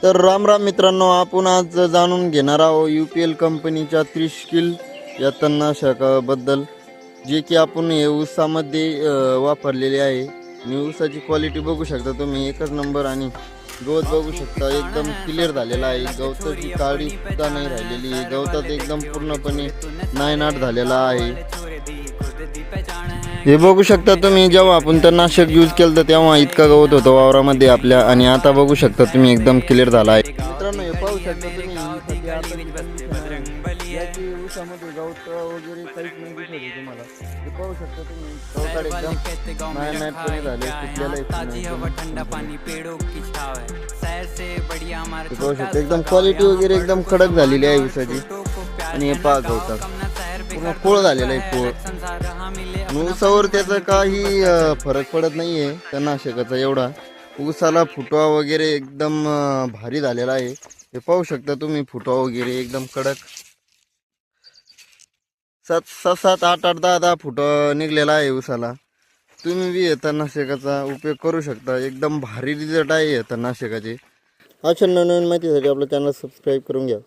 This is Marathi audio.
तर राम राम मित्रांनो, आपण आज जाणून घेणार आहोत UPL कंपनीच्या त्रिस्किल या तणनाशकाबद्दल, जे की आपण हे ऊसामध्ये वापरलेले आहे. आणि ऊसाची क्वालिटी बघू शकता तुम्ही, एकच नंबर. आणि गवत बघू शकता एकदम क्लिअर झालेला आहे. गवताची काळी सुद्धा नाही राहिलेली आहे. गवतात एकदम पूर्णपणे नायनाट झालेला आहे. हे बघू शकता तुम्ही, जेव्हा आपण तणनाशक यूज केलं तर तेव्हा इतका गवत होतं वावरामध्ये आपल्या, आणि आता बघू शकता तुम्ही एकदम क्लिअर झाला आहे. मित्रांनो, हे पाहू शकता तुम्ही, याची ऊसामध्ये गवत वगैरे काहीच नाही दिसत आहे तुम्हाला. हे पाहू शकता तुम्ही, गवताळ एकदम नायनाटपणे झाले, पाहू शकता एकदम क्वालिटी वगैरे एकदम कडक झालेली आहे ऊसाची. आणि हे पहा, गवतात पूर्ण कोळ झालेला आहे, कोळ. ऊसावर त्याचा काही फरक पडत नाहीये तणनाशकाचा एवढा. ऊसाला फुटवा वगैरे एकदम भारी झालेला आहे. हे पाहू शकता तुम्ही, फुटवा वगैरे एकदम कडक. 7 8 10 फुटवा निघलेला आहे ऊसाला. तुम्ही बी तणनाशकाचा उपयोग करू शकता. एकदम भारी रिझल्ट आहे तणनाशकाचे. अशा नवीन माहितीसाठी आपलं चॅनल सबस्क्राईब करून घ्या.